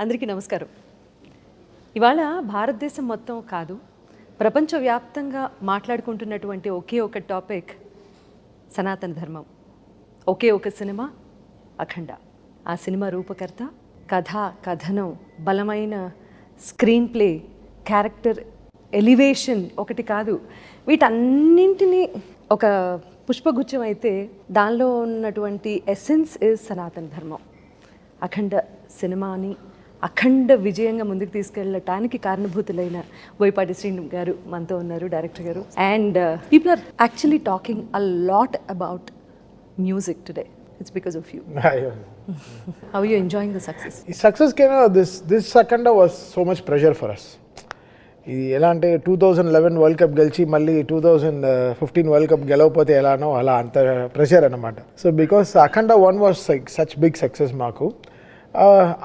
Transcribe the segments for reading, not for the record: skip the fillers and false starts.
అందరికీ నమస్కారం. ఇవాళ భారతదేశం మొత్తం కాదు, ప్రపంచవ్యాప్తంగా మాట్లాడుకుంటున్నటువంటి ఒకే ఒక టాపిక్ సనాతన ధర్మం. ఒకే ఒక సినిమా అఖండ. ఆ సినిమా రూపకర్త, కథ, కథనం, బలమైన స్క్రీన్ ప్లే, క్యారెక్టర్ ఎలివేషన్ ఒకటి కాదు, వీటన్నింటినీ ఒక పుష్పగుచ్చం అయితే దానిలో ఉన్నటువంటి ఎసెన్స్ ఇస్ సనాతన ధర్మం. అఖండ సినిమాని అఖండ విజయంగా ముందుకు తీసుకెళ్ళటానికి కారణభూతులైన బోయపాటి శ్రీను గారు మనతో ఉన్నారు, డైరెక్టర్ గారు. And people are actually talking a lot about music today. It's because of you. How are you enjoying the success? Success came out. This Akhanda was so much pressure for us. ఇది ఎలా అంటే 2011 world cup గెలిచి మళ్ళీ 2015 world cup గెలవకపోతే ఎలానో అలా అంత pressure అనమాట. So because Akhanda 1 was such big success మాకు.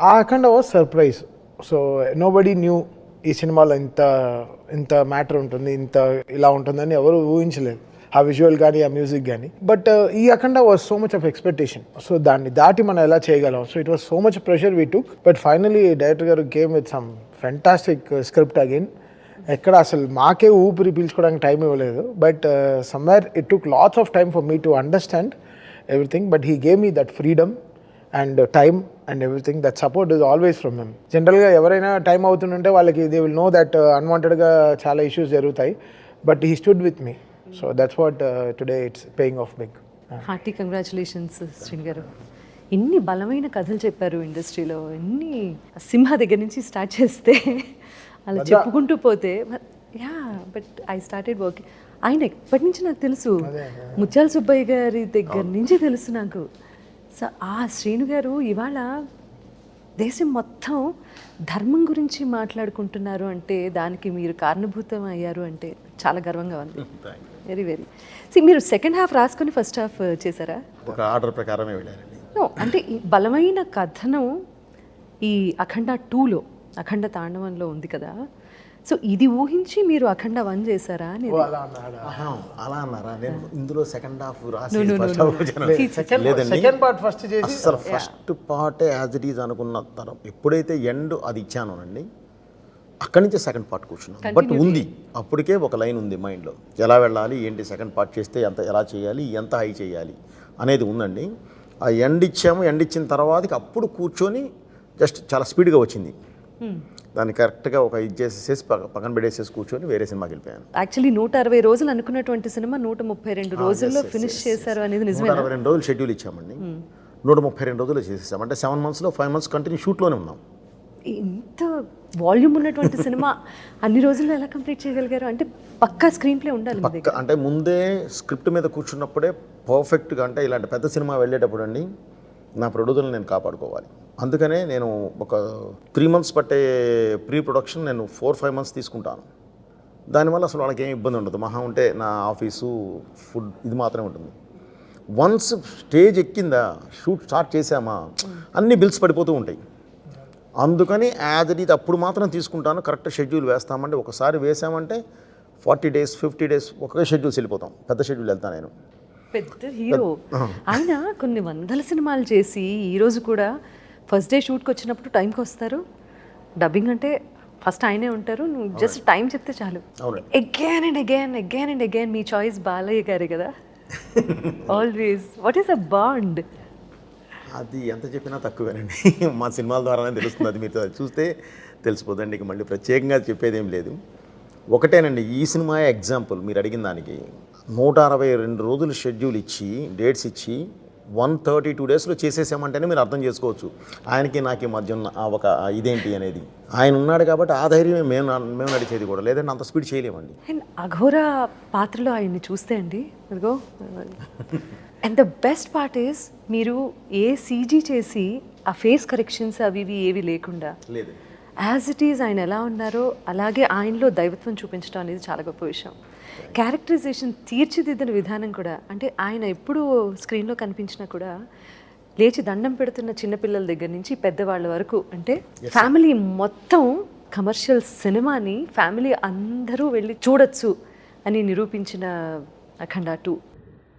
ఆ Akhanda was surprise. So nobody knew ఈ సినిమాలో ఇంత మ్యాటర్ ఉంటుంది, ఇలా ఉంటుందని ఎవరు ఊహించలేదు, ఆ విజువల్ కానీ ఆ మ్యూజిక్ కానీ. బట్ ఈ Akhanda was so much of expectation. So దాన్ని దాటి మనం ఎలా చేయగలం. So it was so much pressure we took. But finally director గారు came with some fantastic script again. ఎక్కడ అసలు మాకే ఊపిరి పీల్చుకోవడానికి టైం ఇవ్వలేదు. But somewhere it took lots of time for me to understand everything. But he gave me that freedom and time and everything. That support is always from him. జనరల్గా ఎవరైనా time అవుతుంటే వాళ్ళకి దే విల్ నో దట్ అన్వాంటెడ్గా చాలా issues జరుగుతాయి. But he stood with me. So that's what today it's paying off big. Hearty congratulations Srinu గారు. ఎన్ని బలమైన కథలు చెప్పారు ఇండస్ట్రీలో. ఎన్ని సింహ దగ్గర నుంచి స్టార్ట్ చేస్తే అలా చెప్పుకుంటూ పోతే, yeah but I started working. ఆయన ఎప్పటి నుంచి నాకు తెలుసు, ముత్యాల సుబ్బయ్య గారి దగ్గర నుంచి తెలుసు నాకు. సో ఆ శ్రీను గారు ఇవాళ దేశం మొత్తం ధర్మం గురించి మాట్లాడుకుంటున్నారు అంటే, దానికి మీరు కారణభూతం అయ్యారు అంటే చాలా గర్వంగా ఉంది. Very very. మీరు సెకండ్ హాఫ్ రాసుకొని ఫస్ట్ హాఫ్ చేశారా? ఒక ఆర్డర్ ప్రకారమే వెళ్ళారండి. అంటే ఈ బలమైన కథనం ఈ అఖండ 2లో, అఖండ తాండవంలో ఉంది కదా. సో ఇది ఊహించి మీరు అఖండ 1 చేశారా అని. అలా అన్నారా? నేను ఇందులో సెకండ్ హాఫ్ రాసి సెకండ్ పార్ట్ ఫస్ట్ చేసి అసలు first part as it is అనుకున్న తరం ఎప్పుడైతే ఎండ్ అది ఇచ్చానోనండి, అక్కడి నుంచి సెకండ్ పార్ట్ కూర్చున్నాను. బట్ ఉంది, అప్పటికే ఒక లైన్ ఉంది మైండ్లో, ఎలా వెళ్ళాలి ఏంటి, సెకండ్ పార్ట్ చేస్తే ఎలా చేయాలి, ఎంత హై చేయాలి అనేది ఉందండి. ఆ ఎండ్ ఇచ్చాము. ఎండ్ ఇచ్చిన తర్వాతకి అప్పుడు కూర్చొని జస్ట్ చాలా స్పీడ్గా వచ్చింది. దాన్ని కరెక్ట్గా ఒక ఇది చేసేసి పక్కన పెట్టేసేసి కూర్చొని వేరే సినిమాకి వెళ్ళిపోయాను. యాక్చువల్లీ 160 రోజులు అనుకున్నటువంటి సినిమా 132 రోజుల్లో ఫినిష్ చేశారు అనేది నిజమే. 162 రోజులు షెడ్యూల్ ఇచ్చామండి. 132 రోజులు చేసేసాం. అంటే 7 monthsలో 5 months కంటిన్యూ షూట్లోనే ఉన్నాం. ఇంత వాల్యూమ్ ఉన్నటువంటి సినిమా అన్ని రోజుల్లో ఎలా కంప్లీట్ చేయగలిగారు? అంటే పక్కా స్క్రీన్ ప్లే ఉండాలి మీ దగ్గర. అంటే ముందే స్క్రిప్ట్ మీద కూర్చున్నప్పుడే పర్ఫెక్ట్గా, అంటే ఇలాంటి పెద్ద సినిమా వెళ్ళేటప్పుడు అండి నా ప్రొడ్యూసర్ని నేను కాపాడుకోవాలి. అందుకనే నేను ఒక 3 months పట్టే ప్రీ ప్రొడక్షన్ నేను 4-5 months తీసుకుంటాను. దానివల్ల అసలు వాళ్ళకి ఏం ఇబ్బంది ఉండదు. మహా ఉంటే నా ఆఫీసు, ఫుడ్ ఇది మాత్రమే ఉంటుంది. వన్స్ స్టేజ్ ఎక్కిందా, షూట్ స్టార్ట్ చేసామా, అన్ని బిల్స్ పడిపోతూ ఉంటాయి. అందుకని యాజ్ ఇట్ ఈజ్ అప్పుడు మాత్రం తీసుకుంటాను. కరెక్ట్ షెడ్యూల్ వేస్తామంటే, ఒకసారి వేసామంటే 40 days 50 days ఒకే షెడ్యూల్స్ వెళ్ళిపోతాం. పెద్ద షెడ్యూల్ వెళ్తాను నేను. పెద్ద హీరో ఆయన. కొన్ని వందల సినిమాలు చేసి ఈరోజు కూడా ఫస్ట్ డే షూట్కి వచ్చినప్పుడు టైంకి వస్తారు. డబ్బింగ్ అంటే ఫస్ట్ ఆయనే ఉంటారు, నువ్వు జస్ట్ టైం చెప్తే చాలు. Again and again me choice Balayya గారే కదా always. What is a bond? అది ఎంత చెప్పినా తక్కువేనండి. మా సినిమాల ద్వారానే తెలుస్తుంది. అది మీరు చూస్తే తెలిసిపోదండి. ఇక మళ్ళీ ప్రత్యేకంగా చెప్పేది ఏం లేదు. ఒకటేనండి, ఈ సినిమా ఎగ్జాంపుల్ మీరు అడిగిన దానికి. 162 రోజులు షెడ్యూల్ ఇచ్చి, డేట్స్ ఇచ్చి 132 daysలో చేసేసామంటేనే మీరు అర్థం చేసుకోవచ్చు ఆయనకి నాకు మధ్య ఉన్న ఒక ఇదేంటి అనేది. ఆయన ఉన్నాడు కాబట్టి ఆ ధైర్యమే మేము నడిచేది కూడా, లేదంటే అంత స్పీడ్ చేయలేమండి. అండ్ అఘోర పాత్రలో ఆయన్ని చూస్తే అండి, అదిగో. And the best part is మీరు ఏ సీజీ చేసి ఆ ఫేస్ కరెక్షన్స్ అవి ఇవి ఏవి లేకుండా లేదు, యాజ్ ఇట్ ఈజ్ ఆయన ఎలా ఉన్నారో అలాగే ఆయనలో దైవత్వం చూపించడం అనేది చాలా గొప్ప విషయం. క్యారెక్టరైజేషన్ తీర్చిదిద్దిన విధానం కూడా, అంటే ఆయన ఎప్పుడు స్క్రీన్లో కనిపించినా కూడా లేచి దండం పెడుతున్న చిన్నపిల్లల దగ్గర నుంచి పెద్దవాళ్ళ వరకు, అంటే ఫ్యామిలీ మొత్తం కమర్షియల్ సినిమాని ఫ్యామిలీ అందరూ వెళ్ళి చూడొచ్చు అని నిరూపించిన అఖండ 2.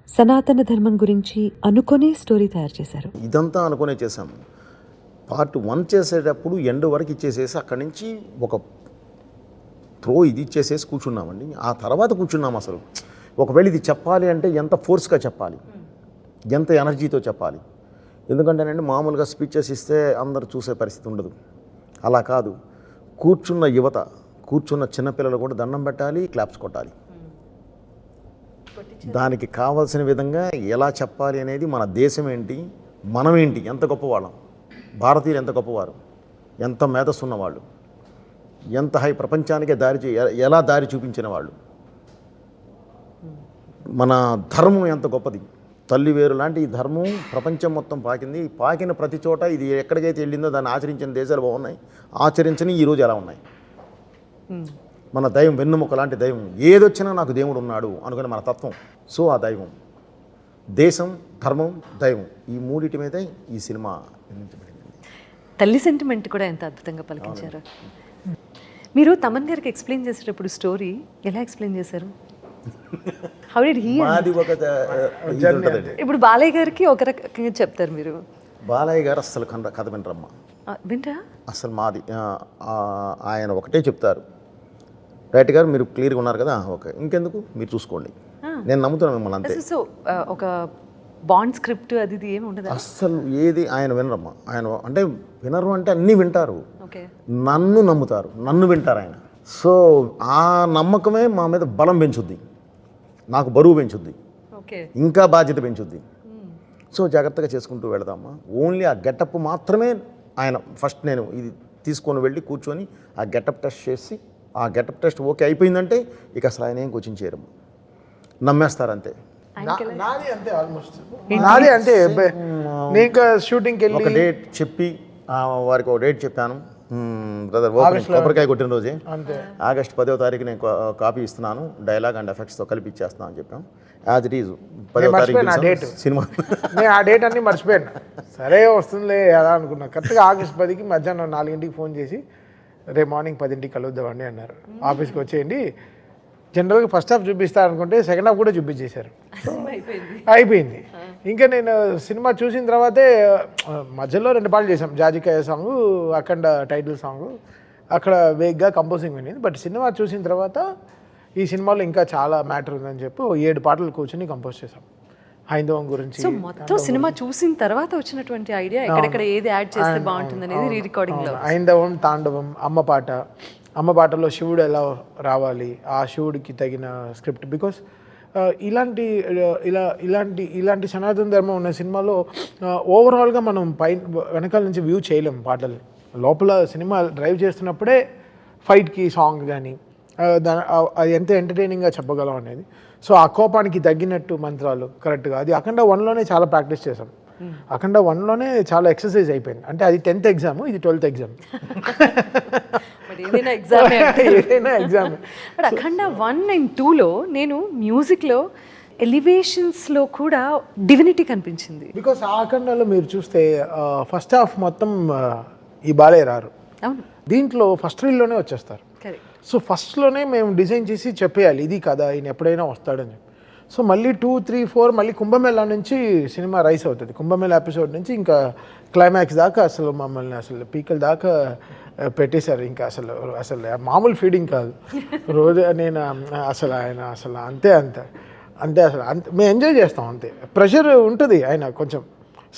సనాతన ధర్మం గురించి అనుకునే స్టోరీ తయారు చేశారు. ఇదంతా అనుకునే చేశాము. పార్ట్ 1 చేసేటప్పుడు ఎండ్ వరకు ఇచ్చేసేసి అక్కడి నుంచి ఒక త్రో ఇది ఇచ్చేసేసి కూర్చున్నామండి. ఆ తర్వాత కూర్చున్నాం అసలు ఒకవేళ ఇది చెప్పాలి అంటే ఎంత ఫోర్స్గా చెప్పాలి, ఎంత ఎనర్జీతో చెప్పాలి. ఎందుకంటేనండి మామూలుగా స్పీచెస్ ఇస్తే అందరు చూసే పరిస్థితి ఉండదు. అలా కాదు, కూర్చున్న యువత, కూర్చున్న చిన్నపిల్లలు కూడా దండం పెట్టాలి, క్లాప్స్ కొట్టాలి. దానికి కావాల్సిన విధంగా ఎలా చెప్పాలి అనేది, మన దేశం ఏంటి, మనం ఏంటి, ఎంత గొప్పవాళ్ళం, భారతీయులు ఎంత గొప్పవారు, ఎంత మేధస్సు ఉన్నవాళ్ళు, ఎంత హై ప్రపంచానికే ఎలా దారి చూపించిన వాళ్ళు, మన ధర్మం ఎంత గొప్పది, తల్లి వేరు లాంటి ఈ ధర్మం ప్రపంచం మొత్తం పాకింది. పాకిన ప్రతి చోట ఇది ఎక్కడికైతే వెళ్ళిందో దాన్ని ఆచరించిన దేశాలు బాగున్నాయి, ఆచరించని ఈరోజు ఎలా ఉన్నాయి. మన దైవం వెన్నుముక లాంటి దైవం, ఏదొచ్చినా నాకు దేవుడు ఉన్నాడు అనుకునే మన తత్వం. సో ఆ దైవం, దేశం, ధర్మం, దైవం, ఈ మూడిటి మీదే ఈ సినిమా నిర్మించబడింది. తల్లి సెంటిమెంట్ కూడా ఎంత అద్భుతంగా పలికించారు. మీరు తమన్ గారికి ఎక్స్ప్లెయిన్ చేసేటప్పుడు స్టోరీ ఎలా ఎక్స్ప్లెయిన్ చేశారు? How did he? మాది ఒక ఇది ఉంటుందండి. ఇప్పుడు బాలయ్య గారికి ఒక రకంగా చెప్తారు మీరు. బాలయ్య గారు అస్సలు కథ వినరమ్మ, వింటా అసలు మాది ఆయన ఒకటే చెప్తారు, రైట్ గారు మీరు క్లియర్గా ఉన్నారు కదా, ఓకే ఇంకెందుకు మీరు చూసుకోండి, నేను నమ్ముతున్నాను మిమ్మల్ని అంతే. సో ఒక బాండ్ స్క్రిప్ట్ అది ఇది ఏమి ఉండదు అస్సలు ఏది ఆయన వినరమ్మా. ఆయన అంటే వినరు అంటే అన్నీ వింటారు, ఓకే, నన్ను నమ్ముతారు, నన్ను వింటారు ఆయన. సో ఆ నమ్మకమే మా మీద బలం పెంచుద్ది, నాకు బరువు పెంచుద్ది, ఓకే, ఇంకా బాధ్యత పెంచుద్ది. సో జాగ్రత్తగా చేసుకుంటూ వెళదామా. ఓన్లీ ఆ గెటప్ మాత్రమే ఆయన ఫస్ట్ నేను ఇది తీసుకొని వెళ్ళి కూర్చొని ఆ గెటప్ టెస్ట్ చేసి, ఆ గెటప్ టెస్ట్ ఓకే అయిపోయిందంటే ఇక అసలు ఆయన ఏం కోచింగ్ చేయరు, నమ్మేస్తారంతే. నాది అంతే, ఆల్మోస్ట్ నాది అంతే. నేను ఇంకా షూటింగ్కి వెళ్ళి ఒక డేట్ చెప్పి వారికి ఒక డేట్ చెప్పాను, బ్రదర్ కొబ్బరికాయ కొట్టిన రోజే ఆగస్ట్ 10వ తారీఖు నేను కాపీ ఇస్తున్నాను, డైలాగ్ అండ్ ఎఫెక్ట్స్తో కలిపి ఇచ్చేస్తాను అని చెప్పాను. యాజ్ ఇట్ ఈజ్ 10వ తారీఖు సినిమా. నేను ఆ డేట్ అన్ని మర్చిపోయాను. సరే వస్తుందిలే అలా అనుకున్నా. కరెక్ట్గా ఆగస్ట్ 10కి మధ్యాహ్నం 4ంటికి ఫోన్ చేసి రేపు మార్నింగ్ 10ంటికి కలుద్దామండి అన్నారు. ఆఫీస్కి వచ్చేయండి. జనరల్గా ఫస్ట్ హాఫ్ చూపిస్తా అనుకుంటే సెకండ్ హాఫ్ కూడా చూపించేశారు. అయిపోయింది. ఇంకా నేను సినిమా చూసిన తర్వాతే మధ్యలో 2 పాటలు చేసాం, జాజికాయ సాంగ్, అఖండ టైటిల్ సాంగ్, అక్కడ వేగ్గా కంపోజింగ్ వినింది. బట్ సినిమా చూసిన తర్వాత ఈ సినిమాలో ఇంకా చాలా మ్యాటర్ ఉందని చెప్పి 7 పాటలు కూర్చొని కంపోజ్ చేసాం హైందవం గురించి. సో మొత్తం సినిమా చూసిన తర్వాత వచ్చినటువంటి ఐడియా ఎక్కడెక్కడ ఏది యాడ్ చేస్తే బాగుంటుంది అనేది రీ రికార్డింగ్ లో. హైందవం, తాండవం, అమ్మ పాటలో శివుడు ఎలా రావాలి, ఆ శివుడికి తగిన స్క్రిప్ట్. బికాస్ ఇలాంటి సనాతన ధర్మం ఉన్న సినిమాలో ఓవరాల్గా మనం వెనకాల నుంచి వ్యూ చేయలేం పాటలు. లోపల సినిమా డ్రైవ్ చేస్తున్నప్పుడే ఫైట్కి సాంగ్ కానీ అది ఎంత ఎంటర్టైనింగ్గా చెప్పగలం అనేది. సో ఆ కోపానికి తగ్గినట్టు మంత్రాలు కరెక్ట్గా, అది అఖండ 1లోనే చాలా ప్రాక్టీస్ చేసాం. అఖండ 1లోనే చాలా ఎక్సర్సైజ్ అయిపోయింది. అంటే అది 10th ఎగ్జామ్, ఇది 12th ఎగ్జామ్. ఏదైనా ఎగ్జామ్. బట్ అఖండ 1 and 2లో నేను మ్యూజిక్లో ఎలివేషన్స్లో కూడా డివినిటీ కనిపించింది. బికాస్ ఆ అఖండలో మీరు చూస్తే ఫస్ట్ హాఫ్ మొత్తం ఈ బాలయ్య రారు. అవును, దీంట్లో ఫస్ట్ రీల్లోనే వచ్చేస్తారు. సో ఫస్ట్లోనే మేము డిజైన్ చేసి చెప్పేయాలి ఇది కదా, ఈయన ఎప్పుడైనా వస్తాడని చెప్పి. సో మళ్ళీ 2, 3, 4 మళ్ళీ కుంభమేళా నుంచి సినిమా రైస్ అవుతుంది. కుంభమేళా ఎపిసోడ్ నుంచి ఇంకా క్లైమాక్స్ దాకా అసలు మమ్మల్ని అసలు పీకల దాకా పెట్టేశారు. ఇంకా అసలు మామూలు ఫీడింగ్ కాదు రోజు. నేను అసలు ఆయన అసలు అంతే మేము ఎంజాయ్ చేస్తాం అంతే. ప్రెషర్ ఉంటుంది. ఆయన కొంచెం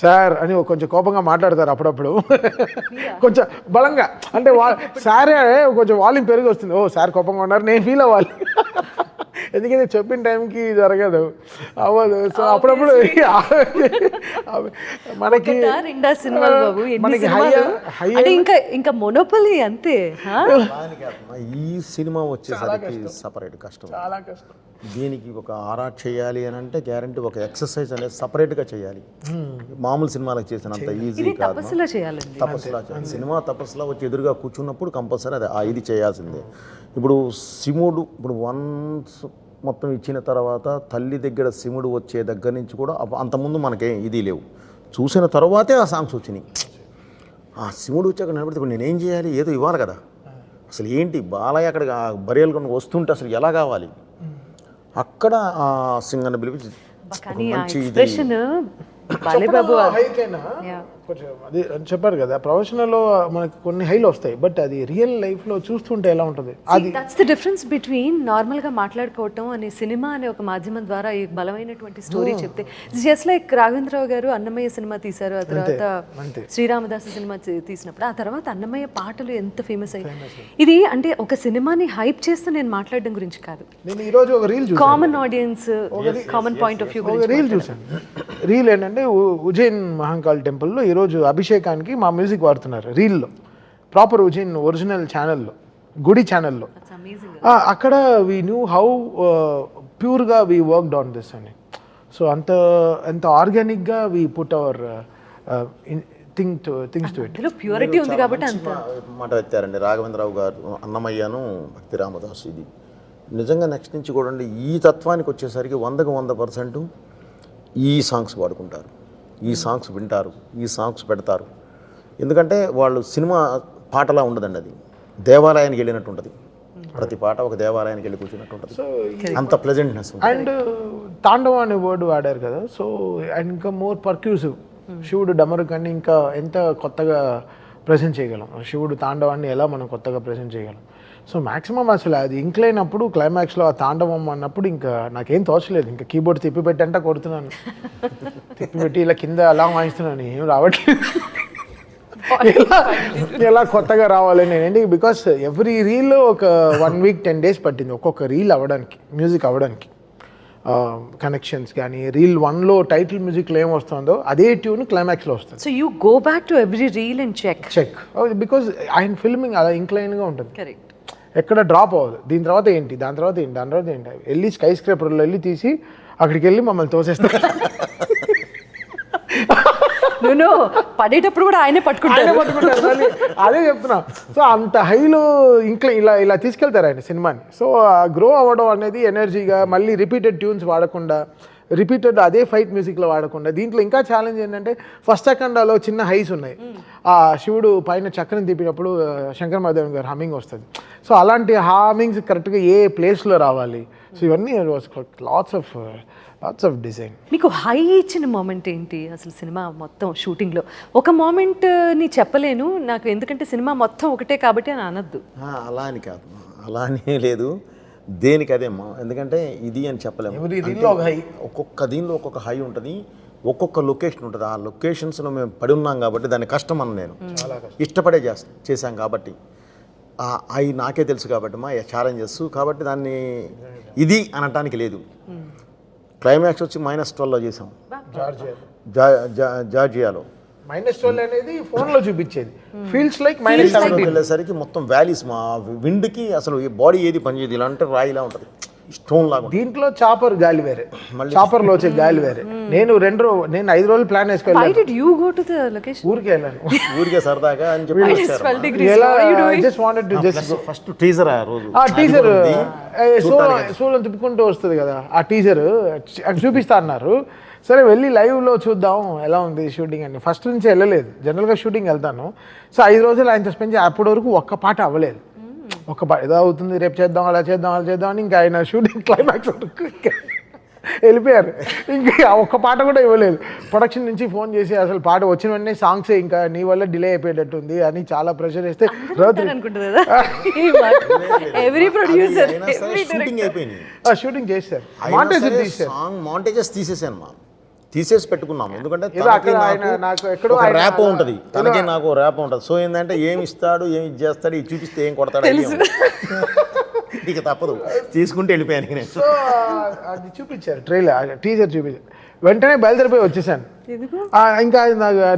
సార్ అని కొంచెం కోపంగా మాట్లాడతారు అప్పుడప్పుడు, కొంచెం బలంగా. అంటే సారే కొంచెం వాల్యూమ్ పెరిగి వస్తుంది. ఓ సార్ కోపంగా ఉన్నారు, నేను ఫీల్ అవ్వాలి. ఎందుకంటే చెప్పిన టైంకి జరగదు, అవ్వదు. సో అప్పుడప్పుడు మనకి ఇంకా మొనోపలి అంతే. ఈ సినిమా వచ్చేసరికి సపరేట్ కష్టం, చాలా కష్టం. దీనికి ఒక ఆర్ట్ చేయాలి అని అంటే గ్యారంటీ ఒక ఎక్సర్సైజ్ అనేది సపరేట్గా చేయాలి. మామూలు సినిమాలకు చేసినంత ఈజీ కాదు. తపస్సులా చేయాలి. సినిమా తపస్సులా వచ్చి ఎదురుగా కూర్చున్నప్పుడు కంపల్సరీ అది ఇది చేయాల్సిందే. ఇప్పుడు శివుడు ఇప్పుడు వన్స్ మొత్తం ఇచ్చిన తర్వాత తల్లి దగ్గర శివుడు వచ్చే దగ్గర నుంచి కూడా అంతకుముందు మనకేం ఇది లేవు. చూసిన తర్వాతే ఆ సాంగ్స్ వచ్చినాయి. ఆ శివుడు వచ్చాక నిలబడితే ఇప్పుడు నేనేం చేయాలి, ఏదో ఇవ్వాలి కదా. అసలు ఏంటి బాలయ్య అక్కడ బరియలు కొన్ని వస్తుంటే అసలు ఎలా కావాలి, అక్కడ ఆ సింగర్ని పిలిపించి మంచి బాలయ్య బాబు కొంచెం అది చెప్పారు కదా, ప్రొఫెషనల్లో మనకి కొన్ని హైలు వస్తాయి, బట్ అది రియల్ లైఫ్లో చూస్తుంటే ఎలా ఉంటుంది అది. దట్స్ ద డిఫరెన్స్ బిట్వీన్ నార్మల్గా మాట్లాడుకోవటం అనే సినిమా అనే ఒక మాధ్యమం ద్వారా ఈ బలమైనటువంటి స్టోరీ చెప్తే, జస్ట్ లైక్ రాఘవేంద్రరావు గారు అన్నమయ్య సినిమా తీశారు, ఆ తర్వాత శ్రీరామదాసు సినిమా తీసినప్పుడు ఆ తర్వాత అన్నమయ్య పాటలు ఎంత ఫేమస్ అయ్యాయి. ఇది అంటే ఒక సినిమాని హైప్ చేస్తూ నేను మాట్లాడడం గురించి కాదు, నేను ఈరోజు ఒక రీల్ చూసాను, common audience common point of view ఒక రీల్ చూసాను. రీల్ ఏంటంటే ఉజ్జయిన్ మహంకాళ్ టెంపుల్లో ఈరోజు అభిషేకానికి మా మ్యూజిక్ వాడుతున్నారు రీల్లో, ప్రాపర్ ఉజ్జయిన్ ఒరిజినల్ ఛానల్లో, గుడి ఛానల్లో. అక్కడ వీ న్యూ హౌ ప్యూర్గా వీ వర్క్డ్ ఆన్ దిస్ అని. సో ఎంత ఆర్గానిక్గా we put our things to it. Purity ఉంది కాబట్టి అంత మాట ఎత్తారండి రాఘవేంద్రరావు గారు, అన్నమయ్యను, భక్తి రామదాస్. ఇది నిజంగా నెక్స్ట్ నుంచి కూడా ఈ తత్వానికి వచ్చేసరికి 100% ఈ సాంగ్స్ పాడుకుంటారు, ఈ సాంగ్స్ వింటారు, ఈ సాంగ్స్ పెడతారు. ఎందుకంటే వాళ్ళు సినిమా పాటలా ఉండదండి, అది దేవాలయానికి వెళ్ళినట్టు ఉంటుంది. ప్రతి పాట ఒక దేవాలయానికి వెళ్ళి కూర్చున్నట్టు ఉంటుంది, అంత ప్లెజెంట్నెస్. అండ్ తాండవం అనే వర్డ్ వాడారు కదా, సో అండ్ ఇంకా మోర్ పర్క్యూసివ్. శివుడు డమరు కానీ ఇంకా ఎంత కొత్తగా ప్రజెంట్ చేయగలం, శివుడు తాండవాన్ని ఎలా మనం కొత్తగా ప్రజెంట్ చేయగలం. సో మ్యాక్సిమం అసలు అది ఇంక్లైనప్పుడు క్లైమాక్స్లో ఆ తాండవం అన్నప్పుడు ఇంకా నాకేం తోచలేదు, ఇంకా కీబోర్డ్ తిప్పిపెట్టి అంటే కొడుతున్నాను, తిప్పిపెట్టి ఇలా కింద అలా వాయిస్తున్నాను, ఏం రావట్లేదు. ఎలా కొత్తగా రావాలి నేను, బికాస్ ఎవ్రీ రీల్ ఒక 1 week 10 days పట్టింది ఒక్కొక్క రీల్ అవ్వడానికి, మ్యూజిక్ అవ్వడానికి. కనెక్షన్స్ కానీ రీల్ 1లో టైటిల్ మ్యూజిక్లో ఏం వస్తుందో అదే ట్యూన్ క్లైమాక్స్లో వస్తుంది. So you go back to every reel and check because ఆయన ఫిల్మింగ్ అలా ఇంక్లైన్గా ఉంటుంది, కరెక్ట్, ఎక్కడ డ్రాప్ అవ్వదు. దీని తర్వాత ఏంటి, దాని తర్వాత ఏంటి, దాని తర్వాత ఏంటి, వెళ్ళి స్కై స్క్రేపర్లో వెళ్ళి తీసి అక్కడికి వెళ్ళి మమ్మల్ని తోసేస్తారు. నువ్వు పడేటప్పుడు కూడా ఆయనే పట్టుకుంటారు. మళ్ళీ అదే చెప్తున్నా. సో అంత హైలో ఇలా తీసుకెళ్తారు ఆయన సినిమాని. సో గ్రో అవ్వడం అనేది ఎనర్జీగా, మళ్ళీ రిపీటెడ్ ట్యూన్స్ వాడకుండా, రిపీటెడ్ అదే ఫైట్ మ్యూజిక్లో వాడకుండా. దీంట్లో ఇంకా ఛాలెంజ్ ఏంటంటే ఫస్ట్ అఖండాలో చిన్న హైస్ ఉన్నాయి, ఆ శివుడు పైన చక్రం తిప్పినప్పుడు శంకర్ మహాదేవన్ గారు హమ్మింగ్ వస్తుంది. సో అలాంటి హామింగ్స్ కరెక్ట్గా ఏ ప్లేస్లో రావాలి. సో ఇవన్నీ లాట్స్ ఆఫ్ డిజైన్. మీకు హై ఇచ్చిన మూమెంట్ ఏంటి అసలు సినిమా మొత్తం షూటింగ్లో? ఒక మూమెంట్ని చెప్పలేను నాకు, ఎందుకంటే సినిమా మొత్తం ఒకటే కాబట్టి అని అనద్దు. అలా అని కాదు, అలా అని లేదు, దేనికి అదేమ్మా. ఎందుకంటే ఇది అని చెప్పలేము, ఒక్కొక్క దీనిలో ఒక్కొక్క హై ఉంటుంది, ఒక్కొక్క లొకేషన్ ఉంటుంది. ఆ లొకేషన్స్లో మేము పడి ఉన్నాం కాబట్టి దాని కష్టం అని నేను ఇష్టపడే చేశాం కాబట్టి, అవి నాకే తెలుసు కాబట్టి మా ఛాలెంజెస్ కాబట్టి దాన్ని ఇది అనటానికి లేదు. క్లైమాక్స్ వచ్చి -12లో చేసాం, జార్జియాలో. -12 అనేది ఫోన్లో చూపించేది, ఫీల్స్ లైక్ -17 వెళ్ళేసరికి మొత్తం వ్యాలీస్, మా విండ్కి అసలు బాడీ ఏది పనిచేయదు, ఇలా అంటే రాయిలా ఉంటుంది, స్టోన్ లాగా. దీంట్లో చాపర్ గాలి వేరే, చాపర్లో వచ్చే గాలి వేరే. నేను 5 రోజులు ప్లాన్ వేసుకెళ్ళాను, ఊరికే వెళ్ళాను, ఊరికే సరదాగా అని చెప్పి ఫస్ట్ టీజర్, ఆ టీజర్ సోలో తిప్పుకుంటూ వస్తుంది కదా, ఆ టీజర్ చూపిస్తా అన్నారు. సరే వెళ్ళి లైవ్లో చూద్దాం ఎలా ఉంది షూటింగ్ అని. ఫస్ట్ నుంచి వెళ్ళలేదు, జనరల్గా షూటింగ్ వెళ్తాను. సో 5 రోజులు ఆయనతో స్పెండ్ చేసి అప్పటి వరకు ఒక్క పాట అవ్వలేదు. ఒక ఏదో అవుతుంది, రేపు చేద్దాం, అలా చేద్దాం అని ఇంకా ఆయన షూటింగ్ క్లైమాక్స్ వరకు వెళ్ళిపోయారు. ఇంకా ఒక్క పాట కూడా ఇవ్వలేదు. ప్రొడక్షన్ నుంచి ఫోన్ చేసి అసలు పాట వచ్చిన వెంటనే సాంగ్స్ ఇంకా నీ వల్ల డిలే అయిపోయేటట్టుంది అని చాలా ప్రెషర్ వేస్తే షూటింగ్ చేశారు, మాంటేజెస్ తీసేసాను మా, తీసేసి పెట్టుకున్నాం. ఎందుకంటే ర్యాప్ ఉంటుంది, తనకి నాకు ర్యాప్ ఉంటుంది. సో ఏంటంటే ఏమి ఇస్తాడు, ఏమి చేస్తాడు, ఇది చూపిస్తే ఏం కొడతాడు, ఇక తప్పదు తీసుకుంటే వెళ్ళిపోయాను నేను. సో అది చూపించారు, టీజర్ చూపించారు, వెంటనే బయలుదేరిపోయి వచ్చేసాను. ఇంకా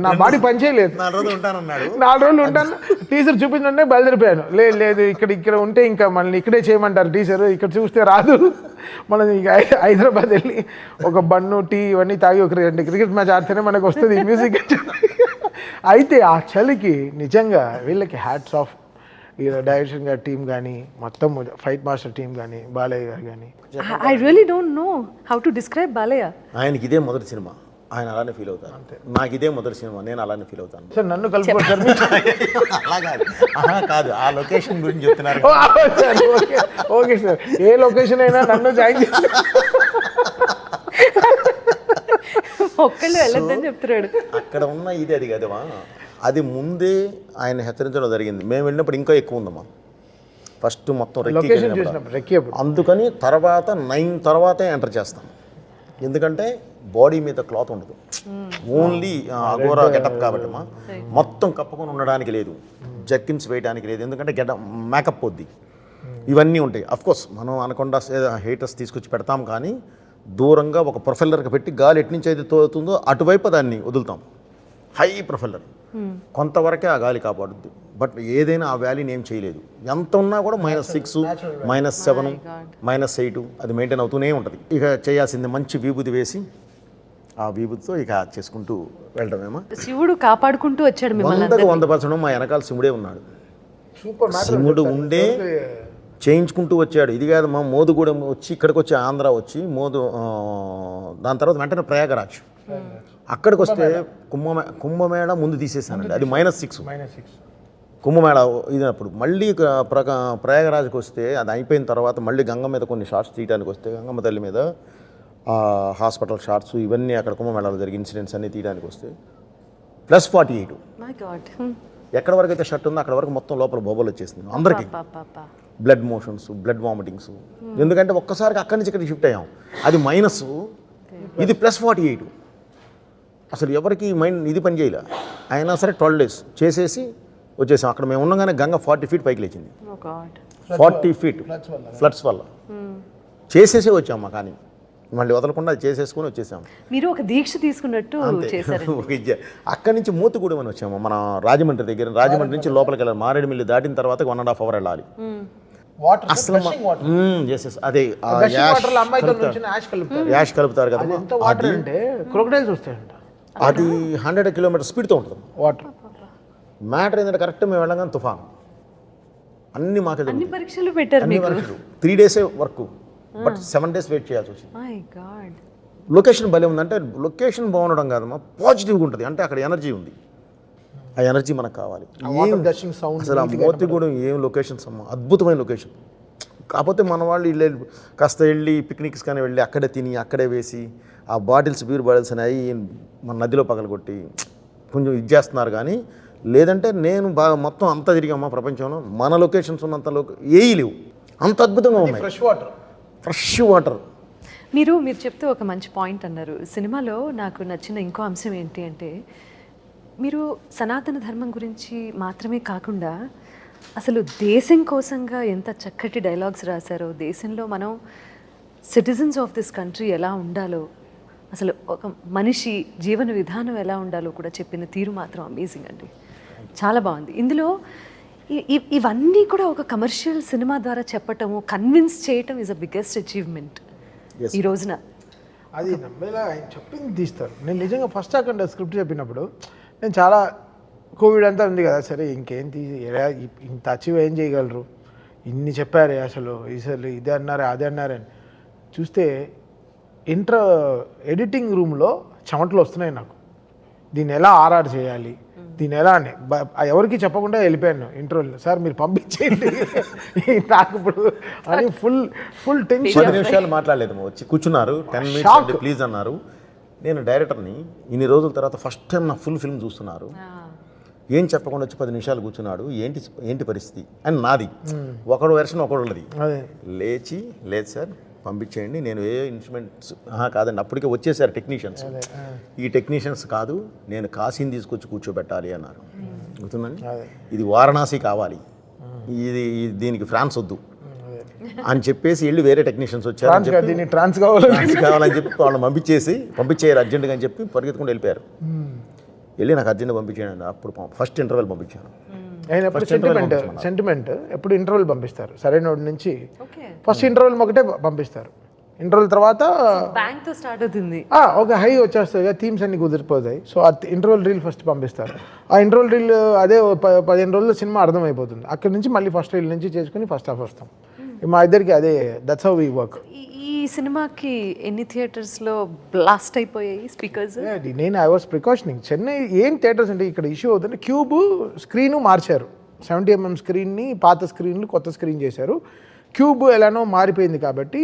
నా బాడీ పనిచేయలేదు, 4 రోజులు ఉంటానన్నాడు. 4 రోజులు ఉంటాను, టీజర్ చూపించే బయలుదేరిపోయాను. లేదు ఇక్కడ ఉంటే ఇంకా మనల్ని ఇక్కడే చేయమంటారు, టీజర్ ఇక్కడ చూస్తే రాదు. మనం ఇక హైదరాబాద్ వెళ్ళి ఒక బన్ను టీ ఇవన్నీ తాగి ఒక 2 క్రికెట్ మ్యాచ్ ఆడితేనే మనకు వస్తుంది ఈ మ్యూజిక్. అయితే ఆ చలికి నిజంగా వీళ్ళకి హ్యాట్స్ ఆఫ్. ఈ డైరెక్షన్ గారి టీం కానీ, మొత్తం ఫైట్ మాస్టర్ టీం కానీ, బాలయ్య గారు కానీ. I really don't know how to describe Balayya. ఆయనకి ఇదే మొదటి సినిమా, ఆయన అలానే ఫీల్ అవుతారు. నాకు ఇదే మొదటి సినిమా, నేను అలానే ఫీల్ అవుతాను. సార్ నన్ను కలుపుకోవచ్చు అలా కాదు, ఆ లొకేషన్ గురించి చెప్తున్నారు. ఓకే సార్, ఏ లొకేషన్ అయినా నన్ను జాయిన్ చేసి ఒక్కళ్ళు వెళ్ళొద్దని చెప్తున్నాడు. అక్కడ ఉన్న ఇది అది కదమ్మా, అది ముందే ఆయన హెచ్చరించడం జరిగింది. మేము వెళ్ళినప్పుడు ఇంకా ఎక్కువ ఉందమ్మా. ఫస్ట్ మొత్తం రెక్కి, అందుకని తర్వాత 9 తర్వాతే ఎంటర్ చేస్తాం. ఎందుకంటే బాడీ మీద క్లాత్ ఉండదు, ఓన్లీ అగోరా గెటప్ కాబట్టి అమ్మా. మొత్తం కప్పుకొని ఉండడానికి లేదు, జర్కిన్స్ వేయడానికి లేదు, ఎందుకంటే మేకప్ పోద్ది, ఇవన్నీ ఉంటాయి. అఫ్కోర్స్ మనం అనకుండా హీటర్స్ తీసుకొచ్చి పెడతాం, కానీ దూరంగా ఒక ప్రొఫెల్లర్కి పెట్టి గాలి ఎటు నుంచి అయితే తోలుతుందో అటువైపు దాన్ని వదులుతాం. హై ప్రొఫెల్లర్, కొంతవరకే ఆ గాలి కాపాడుద్ది. బట్ ఏదైనా ఆ వ్యాలీని ఏం చేయలేదు. ఎంత ఉన్నా కూడా -6, -7, -8 అది మెయింటైన్ అవుతూనే ఉంటుంది. ఇక చేయాల్సింది మంచి విభూతి వేసి ఆ విభూతితో ఇక చేసుకుంటూ వెళ్ళడమేమో. శివుడు కాపాడుకుంటూ వచ్చాడు మిమ్మల్ని. 100% మా వెనకాల శివుడే ఉన్నాడు. శివుడు ఉండే చేయించుకుంటూ వచ్చాడు. ఇది కాదు మా మోదుగూడెం వచ్చి ఇక్కడికి వచ్చి ఆంధ్ర వచ్చి దాని తర్వాత వెంటనే ప్రయాగరాజ్, అక్కడికి వస్తే కుంభమేళ ముందు తీసేసానండి. అది -6 కుంభమేళ ఇదినప్పుడు. మళ్ళీ ప్రయాగరాజ్కి వస్తే అది అయిపోయిన తర్వాత మళ్ళీ గంగ మీద కొన్ని షార్ట్స్ తీయడానికి వస్తే, గంగమ్మ తల్లి మీద హాస్పిటల్ షార్ట్స్ ఇవన్నీ అక్కడ కుంభమేళాలో జరిగే ఇన్సిడెంట్స్ అన్నీ తీయడానికి వస్తే +48. ఎక్కడ వరకు అయితే షర్ట్ ఉందో అక్కడ వరకు మొత్తం లోపల బొబ్బలు వచ్చేసింది అందరికీ. Blood motions, blood vomitings. ఎందుకంటే ఒక్కసారికి అక్కడి నుంచి ఇక్కడికి షిఫ్ట్ అయ్యాం. అది మైనస్, ఇది +48. అసలు ఎవరికి మైండ్ ఇది పని చేయలే. అయినా సరే 12 days చేసేసి వచ్చేసాం. అక్కడ మేము ఉండగానే గంగ 40 feet పైకి లేచింది. 40 feet ఫ్లడ్స్ వల్ల చేసేసే వచ్చాము. కానీ మళ్ళీ వదలకుండా చేసేసుకుని వచ్చేసాము. మీరు ఒక దీక్ష తీసుకున్నట్టు చేశారు. అక్కడి నుంచి మోతుగూడెం అని వచ్చాము. మన రాజమండ్రి దగ్గర, రాజమండ్రి నుంచి లోపలికి వెళ్ళాలి. మారేడుమిల్లి దాటిన తర్వాత 1.5 hours వెళ్ళాలి. అసలు అదే యాష్ కలుపుతారు కదా, అది 100 kilometers స్పీడ్తో ఉంటుంది వాటర్. మ్యాటర్ ఏంటంటే కరెక్ట్ మేము వెళ్ళగానే తుఫాన్, అన్ని మాకే అన్ని పరీక్షలు పెట్టారు. 3 days work, but 7 days wait చేయాల్సి వచ్చింది. లొకేషన్ భలే ఉందంటే, లొకేషన్ బాగుండడం కాదమ్మా, పాజిటివ్గా ఉంటుంది. అంటే అక్కడ ఎనర్జీ ఉంది, ఆ ఎనర్జీ మనకు కావాలి. అసలు ఆ మోతిగూడెం ఏం లొకేషన్స్ అమ్మా, అద్భుతమైన లొకేషన్. కాకపోతే మన వాళ్ళు కాస్త వెళ్ళి పిక్నిక్స్ కానీ వెళ్ళి అక్కడే తిని అక్కడే వేసి ఆ బాటిల్స్, బీర్ బాటిల్స్ అనేవి మన నదిలో పగలగొట్టి కొంచెం ఇది చేస్తున్నారు. కానీ లేదంటే నేను బాగా మొత్తం అంతా తిరిగామా ప్రపంచంలో, మన లొకేషన్స్ ఉన్నంత ఏవి లేవు, అంత అద్భుతంగా ఉన్నాయి. Fresh water. మీరు చెప్తే ఒక మంచి పాయింట్ అన్నారు. సినిమాలో నాకు నచ్చిన ఇంకో అంశం ఏంటి అంటే, మీరు సనాతన ధర్మం గురించి మాత్రమే కాకుండా అసలు దేశం కోసంగా ఎంత చక్కటి డైలాగ్స్ రాశారో, దేశంలో మనం సిటిజన్స్ ఆఫ్ దిస్ కంట్రీ ఎలా ఉండాలో, అసలు ఒక మనిషి జీవన విధానం ఎలా ఉండాలో కూడా చెప్పిన తీరు మాత్రం అమేజింగ్ అండి, చాలా బాగుంది. ఇందులో ఇవన్నీ కూడా ఒక కమర్షియల్ సినిమా ద్వారా చెప్పటము, కన్విన్స్ చేయటం ఈజ్ అ బిగ్గెస్ట్ అచీవ్మెంట్ ఈ రోజున. అది నమ్మేలా ఆయన చెప్పింది తీస్తారు. నేను నిజంగా ఫస్ట్ అక్కడ స్క్రిప్ట్ చెప్పినప్పుడు నేను చాలా కోవిడ్ అంతా ఉంది కదా, సరే ఇంకేం ఇంత అచీవ్ ఏం చేయగలరు, ఇన్ని చెప్పారే, అసలు ఇదే అన్నారే అదే అన్నారని చూస్తే ఎడిటింగ్ రూమ్లో చెమటలు వస్తున్నాయి నాకు. దీన్ని ఎలా ఆర్ఆర్ చేయాలి, దీన్ని ఎలా అని ఎవరికి చెప్పకుండా వెళ్ళిపోయాను ఇంటర్వ్యూలో. సార్ మీరు పంపించేయండి నాకు ఇప్పుడు అని ఫుల్ టెన్షన్. 10 నిమిషాలు మాట్లాడలేదు, వచ్చి కూర్చున్నారు, 10 minutes ప్లీజ్ అన్నారు. నేను డైరెక్టర్ని ఇన్ని రోజుల తర్వాత ఫస్ట్ టైం నా ఫుల్ ఫిల్మ్ చూస్తున్నారు. ఏం చెప్పకుండా వచ్చి 10 నిమిషాలు కూర్చున్నాడు. ఏంటి పరిస్థితి అని నాది ఒకడు వెర్షన్ ఒకడున్నది. లేదు సార్ పంపించేయండి, నేను ఏ ఇన్స్ట్రుమెంట్స్ కాదండి, అప్పటికే వచ్చేసారు టెక్నీషియన్స్. ఈ టెక్నీషియన్స్ కాదు, నేను కాశీని తీసుకొచ్చి కూర్చోబెట్టాలి అన్నారు. గుర్తుందండి, ఇది వారణాసి కావాలి, దీనికి ఫ్రాన్స్ వద్దు అని చెప్పేసి వెళ్ళి వేరే టెక్నీషియన్స్ వచ్చారు. ట్రాన్స్ కావాలని చెప్పి వాళ్ళని పంపించేయారు అర్జెంటుగా అని చెప్పి పరిగెత్తుకుంటూ వెళ్ళిపోయారు. వెళ్ళి నాకు అర్జెంట్గా పంపించాను. అప్పుడు ఫస్ట్ ఇంటర్వెల్ పంపించాను. సెంటిమెంట్ ఎప్పుడు ఇంటర్వెల్ పంపిస్తారు, సరైన నుంచి ఫస్ట్ ఇంటర్వెల్ ఒకటే పంపిస్తారు. ఇంటర్వెల్ తర్వాత బ్యాంక్తో స్టార్ట్ అవుతుంది, ఒక హై వచ్చేస్తుంది, థీమ్స్ అన్ని కుదిరిపోతాయి. సో ఆ ఇంటర్వెల్ రీల్ ఫస్ట్ పంపిస్తారు. ఆ ఇంటర్వెల్ రీల్ అదే 15 రోజుల్లో సినిమా అర్థమైపోతుంది. అక్కడి నుంచి మళ్ళీ ఫస్ట్ రీల్ నుంచి చేసుకుని ఫస్ట్ హాఫ్ వస్తాం. మా ఇద్దరికి అదే, దట్స్ హౌ వి వర్క్. ఈ సినిమాకి ఎన్ని థియేటర్స్లో బ్లాస్ట్ అయిపోయాయి స్పీకర్స్? నేను ఐ వాస్ ప్రికాషనింగ్. చెన్నై ఏం థియేటర్స్ అంటే ఇక్కడ ఇష్యూ అవుతుంది, క్యూబ్ స్క్రీను మార్చారు, 70mm స్క్రీన్ని పాత స్క్రీన్లు కొత్త స్క్రీన్ చేశారు. క్యూబ్ ఎలానో మారిపోయింది కాబట్టి,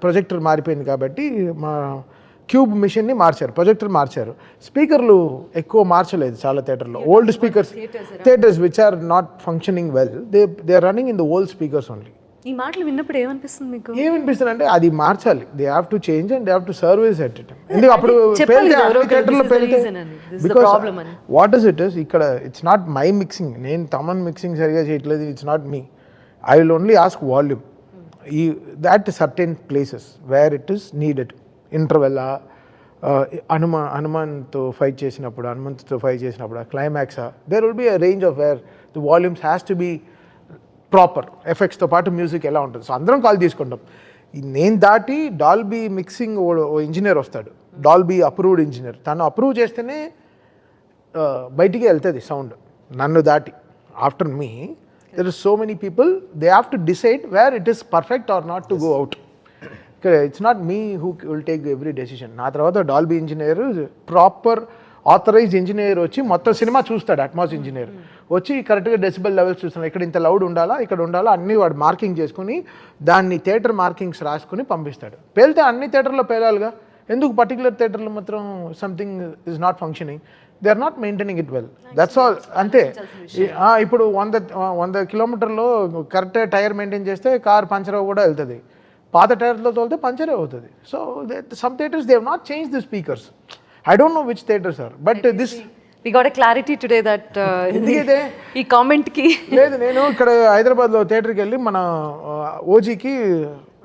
ప్రొజెక్టర్ మారిపోయింది కాబట్టి మా క్యూబ్ మిషన్ని మార్చారు, ప్రొజెక్టర్ మార్చారు. స్పీకర్లు ఎక్కువ మార్చలేదు చాలా థియేటర్లో. Old speakers theatres which are not functioning well, they are running in the old speakers only. ఈ మాటలు విన్నప్పుడు ఏమనిపిస్తుంది మీకు? ఏమనిపిస్తుంది అంటే అది మార్చాలి. They have to change and they have to service at it. ఎందుకు అప్పుడు వాట్ ఇస్ ఇట్ ఇస్ ఇక్కడ ఇట్స్ నాట్ మై మిక్సింగ్, నేను తమన్ మిక్సింగ్ సరిగా చేయట్లేదు, it's not me. I will only ask volume ఈ that certain places where it is needed. Interval హనుమాన్తో fight చేసినప్పుడు climax there will be a range of where the volumes has to be proper. ఎఫెక్ట్స్తో పాటు music ఎలా ఉంటుంది. So అందరం call తీసుకుంటాం. నేను దాటి డాల్బీ మిక్సింగ్ ఓ ఇంజనీర్ వస్తాడు, డాల్బీ అప్రూవ్డ్ ఇంజనీర్. తను అప్రూవ్ చేస్తేనే బయటికి వెళ్తుంది సౌండ్. నన్ను దాటి after me there is so many people, they have to decide where it is perfect or not to go out. It's not me who will take every decision. నా తర్వాత Dolby engineer, proper authorized engineer వచ్చి మొత్తం cinema చూస్తాడు. Atmos engineer వచ్చి కరెక్ట్గా decibel levels చూస్తున్నాడు. ఇక్కడ ఇంత లౌడ్ ఉండాలా, ఇక్కడ ఉండాలా, అన్నీ వాడు మార్కింగ్ చేసుకుని దాన్ని థియేటర్ మార్కింగ్స్ రాసుకుని పంపిస్తాడు. పేలితే అన్ని థియేటర్లో పేలాలిగా, ఎందుకు పర్టికులర్ థియేటర్లో మాత్రం something is not functioning, they are not maintaining it well, that's all. అంతే. ఇప్పుడు 100 కిలోమీటర్లో కరెక్ట్ టైర్ మెయింటైన్ చేస్తే కార్ పంచర్ అవ్వ కూడా వెళ్తుంది. పాత టైర్లో తోలితే పంచరే అవుతుంది. So some theatres they have not change the speakers. I don't know which theatres are, but this we got a clarity today that ఈ కామెంట్ కి లేదు. నేను ఇక్కడ హైదరాబాద్లో థియేటర్కి వెళ్ళి మన ఓజీకి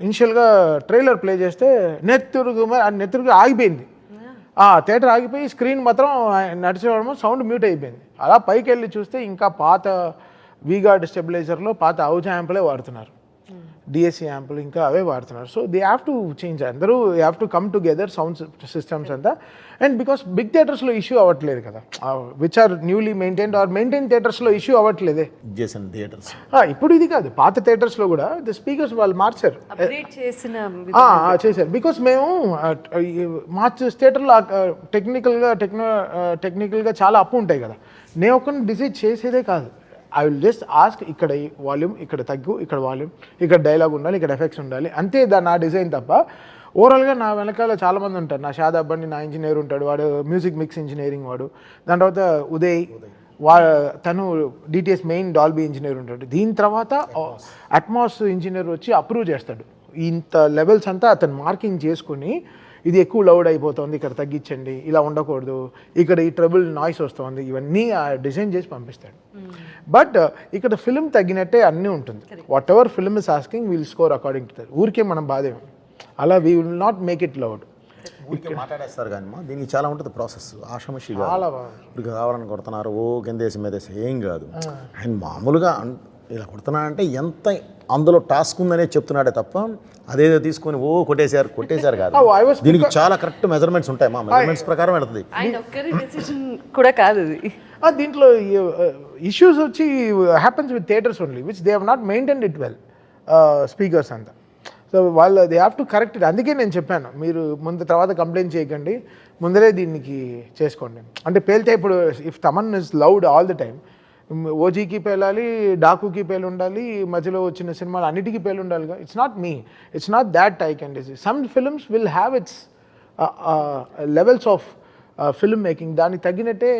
ఇనిషియల్గా ట్రైలర్ ప్లే చేస్తే నెత్తురుగా ఆగిపోయింది. థియేటర్ ఆగిపోయి స్క్రీన్ మాత్రం నడిచేవాడు, సౌండ్ మ్యూట్ అయిపోయింది. అలా పైకి వెళ్ళి చూస్తే ఇంకా పాత వీగార్డ్ స్టెబిలైజర్లో పాత ఔజా యాంపులే వాడుతున్నారు, డిఎస్సి యాంపులు ఇంకా అవే వాడుతున్నారు. So they have to change. అందరూ have to come together sound systems అంతా. అండ్ బికాస్ బిగ్ థియేటర్స్లో ఇష్యూ అవ్వట్లేదు కదా, which are newly maintained or maintain థియేటర్స్లో ఇష్యూ అవ్వట్లేదే. థియేటర్స్ ఇప్పుడు ఇది కాదు, పాత థియేటర్స్లో కూడా ద స్పీకర్స్ వాళ్ళు మార్చారు, చేశారు. బికాస్ మేము మా థియేటర్లో టెక్నికల్గా చాలా అప్పు ఉంటాయి కదా. నేను ఒక్కరిని డిసైడ్ చేసేదే కాదు. ఐ విల్ జస్ట్ ఆస్క్ ఇక్కడ వాల్యూమ్, ఇక్కడ తగ్గు, ఇక్కడ వాల్యూమ్, ఇక్కడ డైలాగ్ ఉండాలి, ఇక్కడ ఎఫెక్ట్స్ ఉండాలి, అంతే. నా డిజైన్ తప్ప ఓవరాల్గా నా వెనకాల చాలామంది ఉంటారు. నా షాదాబ్ అని నా ఇంజనీర్ ఉంటాడు, వాడు మ్యూజిక్ మిక్స్ ఇంజనీరింగ్ వాడు. దాని తర్వాత ఉదయ్ తను డిటిఎస్ మెయిన్ డాల్బీ ఇంజనీర్ ఉంటాడు. దీని తర్వాత అట్మాస్ ఇంజనీర్ వచ్చి అప్రూవ్ చేస్తాడు. ఇంత లెవెల్స్ అంతా అతను మార్కింగ్ చేసుకుని ఇది ఎక్కువ లౌడ్ అయిపోతుంది, ఇక్కడ తగ్గించండి, ఇలా ఉండకూడదు, ఇక్కడ ఈ ట్రబుల్ నాయిస్ వస్తుంది, ఇవన్నీ డిజైన్ చేసి పంపిస్తాడు. బట్ ఇక్కడ ఫిల్మ్ తగ్గినట్టే అన్నీ ఉంటుంది. Whatever film is asking will score according to that. ఊరికే మనం బాధేం అలా we will not make it loud. మాట్లాడేస్తారు కానీ దీనికి చాలా ఉంటుంది ప్రాసెస్. ఆషామషిగా ఇప్పుడు కావాలని కొడుతున్నారు, ఓ కిందేసి మీదేసి ఏం కాదు. ఆయన మామూలుగా ఇలా కొడుతున్నాడంటే ఎంత అందులో టాస్క్ ఉందనే చెప్తున్నాడే తప్ప అదేదో తీసుకొని ఓ కొట్టేశారు కాదు. దీనికి చాలా కరెక్ట్ మెజర్మెంట్స్ ఉంటాయి. మా మెజర్మెంట్స్ ప్రకారం వెళ్తుంది. కూడా కాదు దీంట్లో ఇష్యూస్ వచ్చి happens with theatres only which they have not maintained it well, speakers అంతా. సో వాళ్ళు they have to correct it. అందుకే నేను చెప్పాను, మీరు తర్వాత కంప్లైంట్ చేయకండి, ముందరే దీనికి చేసుకోండి. అంటే పేలితే ఇప్పుడు if Thaman is loud all the time, ఓజీకి పేలాలి, డాకుకి పేలు ఉండాలి, మధ్యలో వచ్చిన సినిమాలు అన్నిటికీ పేలు ఉండాలిగా. It's not me, it's not that I can decide. Some films will have its levels of film making. దానికి తగ్గినట్టే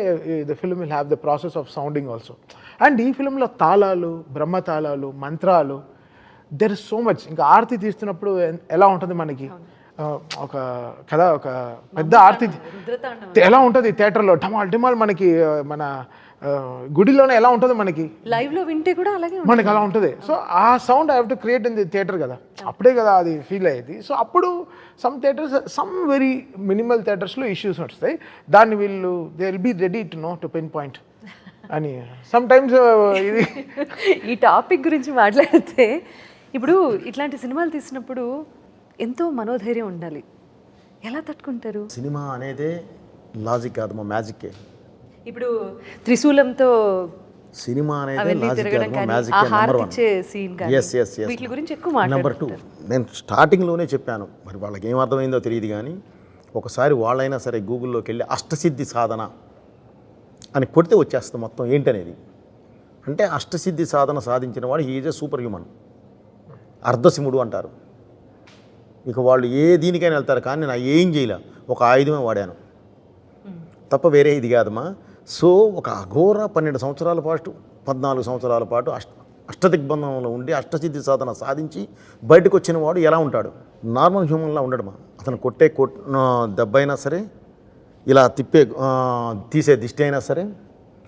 the film will have the process of sounding also. And ఈ ఫిల్మ్లో తాళాలు, బ్రహ్మతాళాలు, మంత్రాలు, దెర్ ఇస్ సో మచ్. ఇంకా ఆరతి తీస్తున్నప్పుడు ఎలా ఉంటుంది మనకి, ఒక కదా ఒక పెద్ద ఆరతి ఎలా ఉంటుంది థియేటర్లో, ఢమాల్ మనకి మన గుడిలోనే ఎలా ఉంటుంది మనకి లైవ్ లో వింటే కూడా అలాగే మనకి అలా ఉంటుంది. సో ఆ sound I have to create in the theatre కదా, అప్పుడే కదా అది ఫీల్ అయ్యేది. సో అప్పుడు some theatres, some very minimal థియేటర్స్లో ఇష్యూస్ వస్తాయి. దాన్ని వీళ్ళు they will be ready to know to pinpoint అని. సమ్ టైమ్స్ ఇది ఈ టాపిక్ గురించి మాట్లాడితే ఇప్పుడు ఇట్లాంటి సినిమాలు తీసినప్పుడు ఎంతో మనోధైర్యం ఉండాలి. ఎలా తట్టుకుంటారు? సినిమా అనేదే లాజిక్ కాదు, మా మ్యాజిక్కే. ఇప్పుడు త్రిశూలంతో సినిమా అనేది లాజిక్ కాదు, మా మ్యాజిక్కే. నెంబర్ 1. వీటి గురించి ఎక్కువ మాట్లాడారు. నెంబర్ 2, నేను స్టార్టింగ్లోనే చెప్పాను, మరి వాళ్ళకి ఏం అర్థమైందో తెలియదు కానీ ఒకసారి వాళ్ళైనా సరే గూగుల్లోకి వెళ్ళి అష్టసిద్ధి సాధన అని కొడితే వచ్చేస్తుంది మొత్తం ఏంటనేది. అంటే అష్టసిద్ధి సాధన సాధించిన వాడు he is a super human. అర్ధశివుడు అంటారు. ఇక వాళ్ళు ఏ దీనికైనా వెళ్తారు, కానీ నేను ఏం చేయలే, ఒక ఆయుధమే వాడాను తప్ప వేరే ఇది కాదమ్మా. సో ఒక అఘోర 12 సంవత్సరాల పాటు 14 సంవత్సరాల పాటు అష్టదిగ్బంధంలో ఉండి అష్టసిద్ధి సాధన సాధించి బయటకు వచ్చిన వాడు ఎలా ఉంటాడు? నార్మల్ హ్యూమన్లా ఉండడమా. అతను కొట్టే దెబ్బ అయినా సరే, ఇలా తీసే దిష్టి అయినా సరే,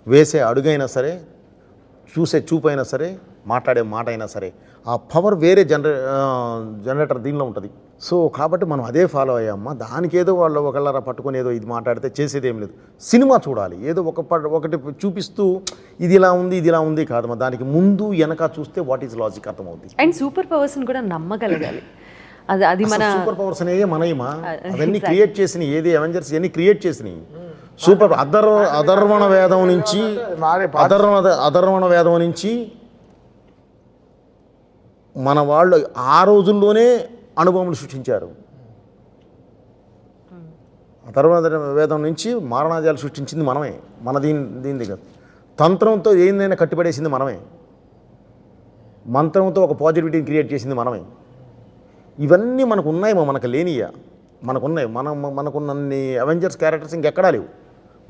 వేసే అడుగైనా సరే, చూసే చూపు అయినా సరే, మాట్లాడే మాట అయినా సరే, ఆ పవర్ వేరే జనరేటర్ దీనిలో ఉంటుంది. సో కాబట్టి మనం అదే ఫాలో అయ్యామ్మా. దానికి ఏదో వాళ్ళు ఒకళ్ళరా పట్టుకొని ఏదో ఇది మాట్లాడితే చేసేది ఏం లేదు. సినిమా చూడాలి, ఏదో ఒకటి చూపిస్తూ ఇది ఇలా ఉంది ఇది ఇలా ఉంది కాదమ్మా. దానికి ముందు వెనక చూస్తే వాట్ ఈజ్ లాజిక్ అర్థమవుతుంది. అండ్ సూపర్ పవర్స్ని కూడా నమ్మగలగాలి. అది మన సూపర్ పవర్స్ అనేవి మనయమా, అవన్నీ క్రియేట్ చేసినాయి. ఏది అవెంజర్స్ ఇవన్నీ క్రియేట్ చేసినాయి. సూపర్ అధర్వణ వేదం నుంచి అధర్వణ వేదం నుంచి మన వాళ్ళు ఆ రోజుల్లోనే అనుభవములు సృష్టించారు. అధర్వణ వేదం నుంచి మారణాజాలు సృష్టించింది మనమే. దీని దగ్గర తంత్రంతో ఏందైనా కట్టిపడేసింది మనమే. మంత్రంతో ఒక పాజిటివిటీని క్రియేట్ చేసింది మనమే. ఇవన్నీ మనకు ఉన్నాయేమో, మనకు లేనియా, మనకున్నాయి. మనకున్నన్ని అవెంజర్స్ క్యారెక్టర్స్ ఇంకెక్కడా లేవు,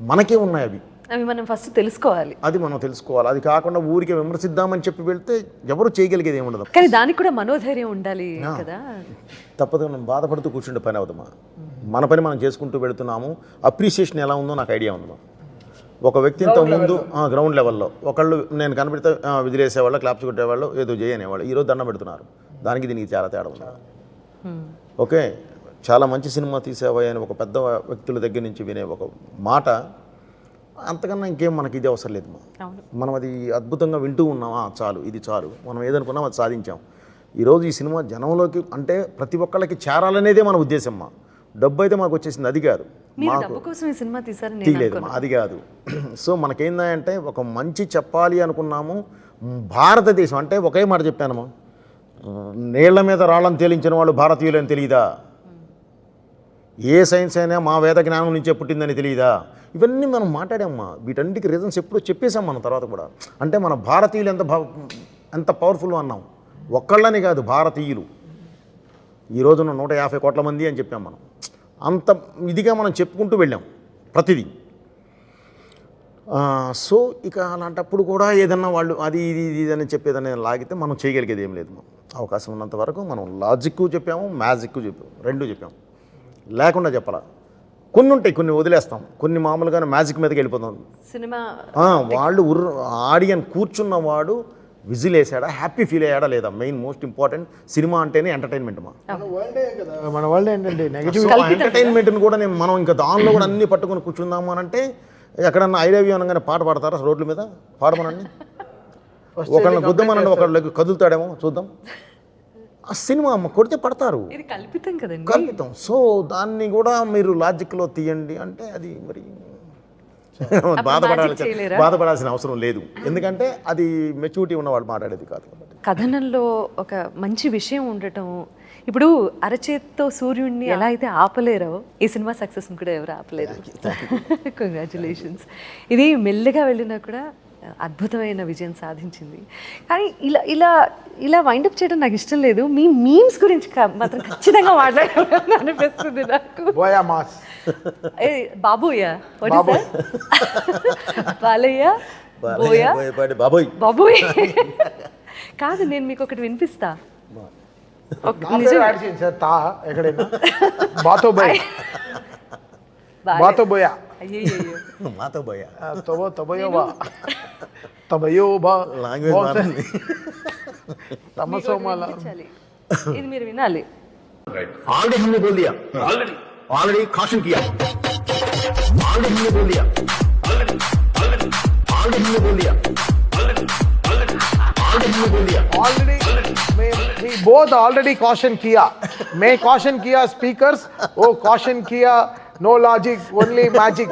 మనకే ఉన్నాయి. అవి మనం ఫస్ట్ తెలుసుకోవాలి. అది మనం తెలుసుకోవాలి. అది కాకుండా ఊరికే విమర్శిద్దామని చెప్పి వెళ్తే ఎవరు చేయగలిగేది ఏమి ఉండదు. కానీ దానికి కూడా మనోధైర్యం ఉండాలి కదా. తప్పదు, మనం బాధపడుతూ కూర్చుంటే పని అవుతామా. మన పని మనం చేసుకుంటూ వెళుతున్నాము. అప్రిసియేషన్ ఎలా ఉందో నాకు ఐడియా ఉందమ్మా. ఒక వ్యక్తి ఇంత ముందు గ్రౌండ్ లెవెల్లో ఒకళ్ళు నేను కనబడితే విజిలేసేవాళ్ళు, క్లాప్స్ కొట్టేవాళ్ళు, ఏదో చేయనేవాళ్ళు, ఈరోజు దండం పెడుతున్నారు. దానికి దీనికి చాలా తేడా ఉంది. ఓకే, చాలా మంచి సినిమా తీసేవా అని ఒక పెద్ద వ్యక్తుల దగ్గర నుంచి వినే ఒక మాట, అంతకన్నా ఇంకేం మనకి ఇది అవసరం లేదు. మనం అది అద్భుతంగా వింటూ ఉన్నామా, చాలు, ఇది చాలు. మనం ఏదనుకున్నాం అది సాధించాం. ఈరోజు ఈ సినిమా జనంలోకి అంటే ప్రతి ఒక్కళ్ళకి చేరాలనేదే మన ఉద్దేశం. డబ్బు అయితే మాకు వచ్చేసింది, అది కాదు. తీయలేదు, అది కాదు. సో మనకేందంటే ఒక మంచి చెప్పాలి అనుకున్నాము. భారతదేశం అంటే ఒకే మాట చెప్పానమ్మా, నీళ్ల మీద రాళ్ళని తేలించిన వాళ్ళు భారతీయులని తెలియదా? ఏ సైన్స్ అయినా మా వేద జ్ఞానం నుంచే పుట్టిందని తెలియదా? ఇవన్నీ మనం మాట్లాడామ్మా. వీటన్నిటికి రీజన్స్ ఎప్పుడో చెప్పేశాం మనం తర్వాత కూడా. అంటే మన భారతీయులు ఎంత పవర్ఫుల్ అన్నాం. ఒక్కళ్ళని కాదు, భారతీయులు ఈరోజున 150 కోట్ల మంది అని చెప్పాం మనం. అంత ఇదిగా మనం చెప్పుకుంటూ వెళ్ళాం ప్రతిదీ. సో ఇక అలాంటప్పుడు కూడా ఏదన్నా వాళ్ళు అది ఇది అని చెప్పేదని లాగితే మనం చేయగలిగేది ఏం లేదు. అవకాశం ఉన్నంత వరకు మనం లాజిక్ చెప్పాము, మ్యాజిక్ చెప్పాము, రెండు చెప్పాము. లేకుండా చెప్పాలా. కొన్ని ఉంటాయి, కొన్ని వదిలేస్తాం, కొన్ని మామూలుగానే మ్యాజిక్ మీదకి వెళ్ళిపోతాం. సినిమా వాళ్ళు ఆడియన్ కూర్చున్నవాడు విజిల్ వేసాడా, హ్యాపీ ఫీల్ అయ్యాడా లేదా, మెయిన్ మోస్ట్ ఇంపార్టెంట్. సినిమా అంటేనే ఎంటర్టైన్మెంట్. మన వరల్డ్ ఏంటంటే నెగటివ్ ఎంటర్టైన్మెంట్ని కూడా మనం ఇంకా దానిలో కూడా అన్ని పట్టుకొని కూర్చుందాము అని అంటే ఎక్కడన్నా ఐ లవ్ యూ అనగానే పాట పాడతారా రోడ్ల మీద? పాడమనండి. ఒకళ్ళని గుద్దమనండి, ఒకళ్ళకి కదులుతాడేమో చూద్దాం. ఆ సినిమా కొడితే పడతారు, కల్పితం కదండి, కల్పితం. సో దాన్ని కూడా మీరు లాజిక్లో తీయండి అంటే అది మరి బాధపడాల్సిన అవసరం లేదు. ఎందుకంటే అది మెచ్యూరిటీ ఉన్నవాళ్ళు మాట్లాడేది కాదు. కథనంలో ఒక మంచి విషయం ఉండటం. ఇప్పుడు అరచేత్తో సూర్యుడిని ఎలా అయితే ఆపలేరో, ఈ సినిమా సక్సెస్ని కూడా ఎవరు ఆపలేరు. కంగ్రాచులేషన్స్. ఇది మెల్లగా వెళ్ళినా కూడా అద్భుతమైన విజయం సాధించింది. కానీ ఇలా ఇలా ఇలా వైండప్ చేయడం నాకు ఇష్టం లేదు. మీ మీమ్స్ గురించి మాత్రం ఖచ్చితంగా మాట్లాడాలని అనిపిస్తుంది నాకు. బాబోయా, బాలయ్య, బాబోయ్ బాబోయ్ కాదు, నేను మీకు ఒకటి వినిపిస్తా. ఇది మీరు వినాలి. ऑलरेडी हमने बोल दिया, ऑलरेडी कॉशन किया, ऑलरेडी हमने बोल दिया, ऑलरेडी हमने बोल दिया, ऑलरेडी हमने बोल दिया, already we both already caution किया. मैं caution किया speakers, वो caution किया no logic, only magic.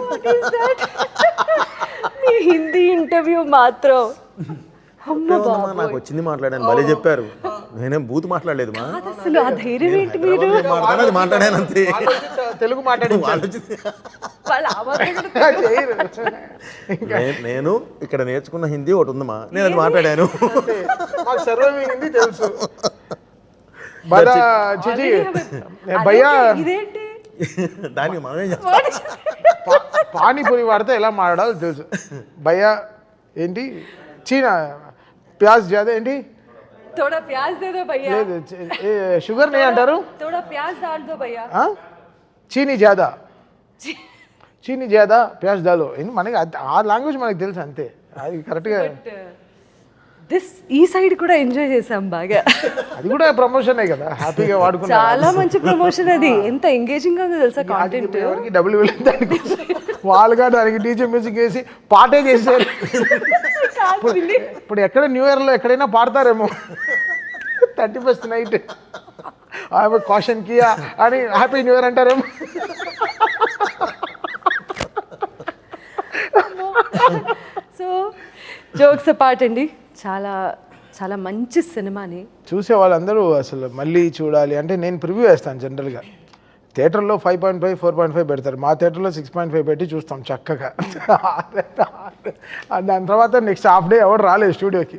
మీ హిందీ ఇంటర్వ్యూ మాత్రం నాకు వచ్చింది మాట్లాడాను, భలే చెప్పారు. నేనేం బూత్ మాట్లాడలేదు. అసలు ఆ ధైర్యం ఏంటి? మీరు మాట్లాడాను అంతే, తెలుగు మాట్లాడి నేను ఇక్కడ నేర్చుకున్న హిందీ ఒకటి ఉందమ్మా, నేను అది మాట్లాడాను. సర్వం హిందీ తెలుసు. బాదా చిచి భయ్యా ఇదేంటి దానికి మనమే చేస్తాం. పానీపూరి వాడితే ఎలా మాట్లాడాలో తెలుసు. భయ్యా ఏంటి చీనా ప్యాజ్ జాదా ఏంటి थोड़ा प्याज दे दो भैया లేదు షుగర్ నే అంటారు थोड़ा प्याज डाल दो भैया చీనీ జాదా చీనీ జాదా ప్యాజ్ దాలో మనకి ఆ లాంగ్వేజ్ మనకి తెలుసు అంతే. అది కరెక్ట్గా దిస్ ఈ సైడ్ కూడా ఎంజాయ్ చేసాం బాగా. అది కూడా ప్రమోషనే కదా, హ్యాపీగా వాడుకున్నాం. చాలా మంచి ప్రమోషన్ అది. ఎంత ఎంగేజింగ్ గా ఉందో తెలుసా కాంటెంట్. ఎవరికి డబ్బులు వెళ్ళింది దానికి, వాళ్ళుగా దానికి డీజే మ్యూజిక్ వేసి పాటే చేశారు. ఇప్పుడు ఎక్కడ న్యూ ఇయర్లో ఎక్కడైనా పాడతారేమో 31st నైట్ కాషన్ కియా అని హ్యాపీ న్యూ ఇయర్ అంటారేమో. సో జోక్స్ అపార్ట్ అండి, చాలా చాలా మంచి సినిమాని చూసే వాళ్ళందరూ అసలు మళ్ళీ చూడాలి అంటే నేను ప్రివ్యూ వేస్తాను. జనరల్గా థియేటర్లో 5.5 4.5 పెడతారు, మా థియేటర్లో 6.5 పెట్టి చూస్తాం చక్కగా. దాని తర్వాత నెక్స్ట్ హాఫ్ డే ఎవరు రాలేదు స్టూడియోకి,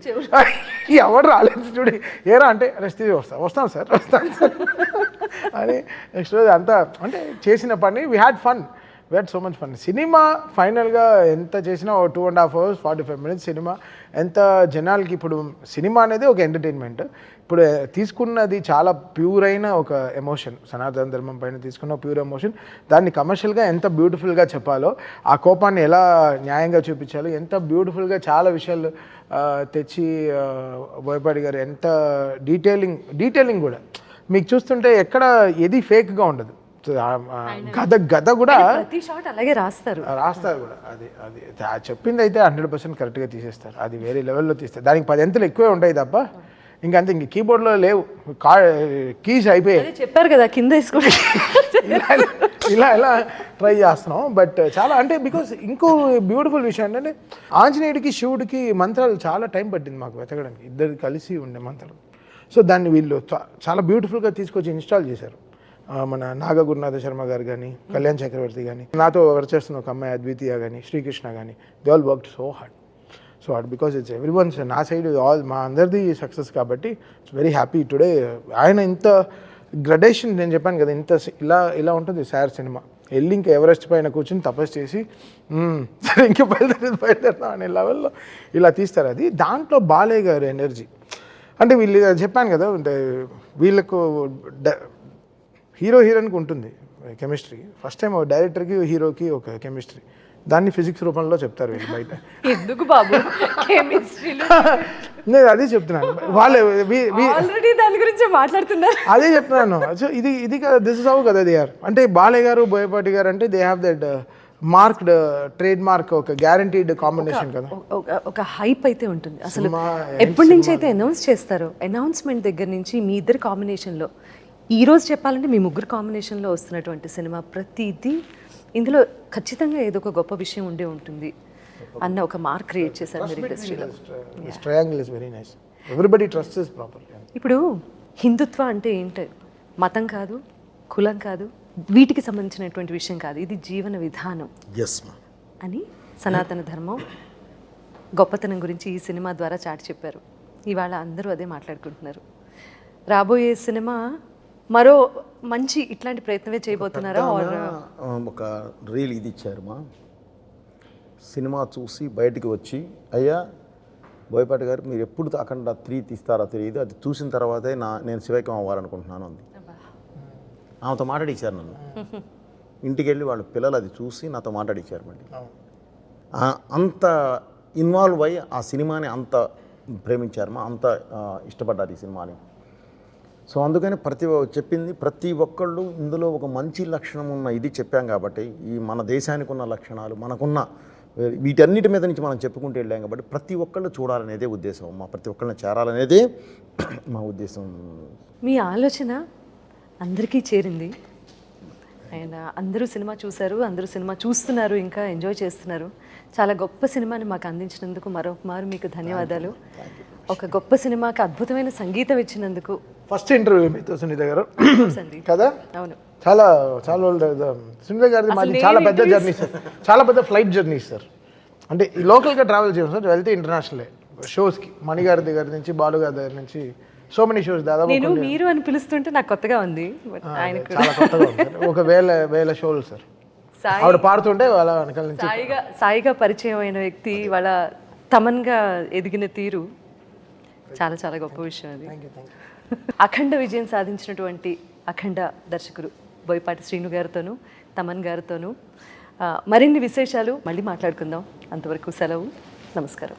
ఎవరు రాలేదు స్టూడియో ఏరా అంటే రెస్ట్ వస్తాం సార్ అని నెక్స్ట్ రోజు అంతా అంటే చేసిన పని we had fun, we had so much fun. Cinema ఫైనల్గా ఎంత చేసినా 2.5 hours 45 minutes సినిమా. ఎంత జనాలకి ఇప్పుడు సినిమా అనేది ఒక ఎంటర్టైన్మెంట్, ఇప్పుడు తీసుకున్నది చాలా ప్యూర్ అయిన ఒక ఎమోషన్, సనాతన ధర్మం పైన తీసుకున్న ప్యూర్ ఎమోషన్. దాన్ని కమర్షియల్గా ఎంత బ్యూటిఫుల్గా చెప్పాలో, ఆ కోపాన్ని ఎలా న్యాయంగా చూపించాలో, ఎంత బ్యూటిఫుల్గా చాలా విషయాలు తెచ్చి బోయపాటి గారు ఎంత డీటెయిలింగ్ కూడా మీకు చూస్తుంటే ఎక్కడ ఏది ఫేక్గా ఉండదు. గద కూడా ప్రతి షాట్ అలాగే రాస్తారు కూడా. అది అది చెప్పింది అయితే 100% కరెక్ట్గా తీసేస్తారు. అది వేరే లెవెల్లో తీస్తారు. దానికి 10 అంతలు ఎక్కువే ఉంటాయి తప్ప ఇంకంతే. ఇంక కీబోర్డ్లో లేవు, కీస్ అయిపోయాయి. చెప్పారు కదా కింద వేసుకుంటే ఇలా ట్రై చేస్తున్నాం. బట్ చాలా అంటే బికాస్ ఇంకో బ్యూటిఫుల్ విషయం ఏంటంటే ఆంజనేయుడికి శివుడికి మంత్రాలు చాలా టైం పట్టింది మాకు వెతకడానికి, ఇద్దరు కలిసి ఉండే మంత్రాలు. సో దాన్ని వీళ్ళు చాలా బ్యూటిఫుల్గా తీసుకొచ్చి ఇన్స్టాల్ చేశారు. మన నాగ గురునాథ శర్మ గారు కానీ, కళ్యాణ్ చక్రవర్తి కానీ, నాతో వర్క్ చేస్తున్న ఒక అమ్మాయి అద్వితీయ కానీ, శ్రీకృష్ణ కానీ, they all worked so hard because it's every once నా సైడ్ ఆల్ మా అందరిది సక్సెస్ కాబట్టి ఇట్స్ వెరీ హ్యాపీ టుడే. ఆయన ఇంత గ్రడేషన్ నేను చెప్పాను కదా, ఇంత ఇలా ఉంటుంది సార్ సినిమా. వెళ్ళి ఇంకా ఎవరెస్ట్ పైన కూర్చొని తపస్సు చేసి సరే ఇంకా బయలుదేరుతాం అనే లెవెల్లో ఇలా తీస్తారు. అది దాంట్లో బాలయ్య గారు ఎనర్జీ అంటే వీళ్ళు చెప్పాను కదా, అంటే వీళ్ళకు హీరో హీరోయిన్కి ఉంటుంది కెమిస్ట్రీ. ఫస్ట్ టైం డైరెక్టర్కి హీరోకి ఒక కెమిస్ట్రీ, దాన్ని ఫిజిక్స్ రూపంలో చెప్తారు వీళ్ళు బయట. ఎందుకు బాబు కెమిస్ట్రీలో నేను అదే చెప్తున్నాను, వాళ్ళు ఆల్రెడీ దాని గురించి మాట్లాడుతున్నారు. అదే చెప్తున్నాను. సో ఇది కదా, దిస్ ఇస్ హౌ కదా దే ఆర్. అంటే బాలయ్య గారు బోయపాటి గారు అంటే they have that marked trade mark, ఒక గ్యారంటీడ్ కాంబినేషన్ కదా. ఒక హైప్ అయితే ఉంటుంది అసలు. ఎప్పటి నుంచి అయితే అనౌన్స్ చేస్తారో, అనౌన్స్మెంట్ దగ్గర నుంచి మీ ఇద్దరు కాంబినేషన్లో, ఈ రోజు చెప్పాలంటే మీ ముగ్గురు కాంబినేషన్లో వస్తున్నటువంటి సినిమా ప్రతిదీ ఇందులో ఖచ్చితంగా ఏదో ఒక గొప్ప విషయం ఉండే ఉంటుంది అన్న ఒక మార్క్ క్రియేట్ చేశారు మీరు ఇండస్ట్రీలో. Triangle is very nice, everybody trust is proper. ఇప్పుడు హిందుత్వ అంటే ఏంటి? మతం కాదు, కులం కాదు, వీటికి సంబంధించినటువంటి విషయం కాదు, ఇది జీవన విధానం అని సనాతన ధర్మం గొప్పతనం గురించి ఈ సినిమా ద్వారా చాటి చెప్పారు. ఇవాళ అందరూ అదే మాట్లాడుకుంటున్నారు. రాబోయే సినిమా మరో మంచి ఇట్లాంటి ప్రయత్నమే చేయబోతున్నారా? ఒక రీల్ ఇది ఇచ్చారు మా సినిమా చూసి బయటికి వచ్చి, అయ్యా బోయపాటి గారు మీరు ఎప్పుడు అఖండ 3 తీస్తారో తెలియదు, అది చూసిన తర్వాతే నేను శివైక్యం అవ్వాలనుకుంటున్నాను అంది. ఆమెతో మాట్లాడిచ్చారు నన్ను. ఇంటికి వెళ్ళి వాళ్ళ పిల్లలు అది చూసి నాతో మాట్లాడిచ్చారు. మళ్ళీ అంత ఇన్వాల్వ్ అయ్యి ఆ సినిమాని అంత ప్రేమించారు మా, అంత ఇష్టపడ్డారు ఈ సినిమాని. సో అందుకని చెప్పింది ప్రతి ఒక్కళ్ళు ఇందులో ఒక మంచి లక్షణం ఉన్న ఇది చెప్పాం కాబట్టి, ఈ మన దేశానికి ఉన్న లక్షణాలు మనకున్న వీటన్నిటి మీద నుంచి మనం చెప్పుకుంటూ వెళ్ళాం కాబట్టి ప్రతి ఒక్కళ్ళు చూడాలనేదే ఉద్దేశం మా, ప్రతి ఒక్కళ్ళని చేరాలనేదే మా ఉద్దేశం. మీ ఆలోచన అందరికీ చేరింది అండ్ అందరూ సినిమా చూశారు, అందరూ సినిమా చూస్తున్నారు, ఇంకా ఎంజాయ్ చేస్తున్నారు. చాలా గొప్ప సినిమాని మాకు అందించినందుకు మరొకమారు మీకు ధన్యవాదాలు. ఒక గొప్ప సినిమాకి అద్భుతమైన సంగీతం ఇచ్చినందుకు. ఫస్ట్ ఇంటర్వ్యూ మీతో సునీత గారు కదా, అవును, చాలా సునీత గారిది మాది చాలా పెద్ద జర్నీ సార్, చాలా పెద్ద ఫ్లైట్ జర్నీ సార్. అంటే లోకల్గా ట్రావెల్ చేయం సార్, వెళ్తే ఇంటర్నేషనలే షోస్కి, మణిగారి దగ్గర నుంచి, బాలు గారి దగ్గర నుంచి సో మెనీ షోస్ దాదాపు నేను మీరు అని పిలుస్తుంటే నాకు కొత్తగా ఉంది బట్ ఆయన కూడా చాలా కొత్తగా ఉంది సార్. ఒక వేల షోలు సార్. సాయి ఆవిడ పాడుతుంటే వాళ్ళ వెనకాల నుంచి సాయిగా పరిచయం అయిన వ్యక్తి వాళ్ళ తమన్గా ఎదిగిన తీరు చాలా చాలా గొప్ప విషయం అది. అఖండ విజయం సాధించినటువంటి అఖండ దర్శకుడు బోయపాటి శ్రీను గారితోనూ తమన్ గారితోనూ మరిన్ని విశేషాలు మళ్ళీ మాట్లాడుకుందాం. అంతవరకు సెలవు. నమస్కారం.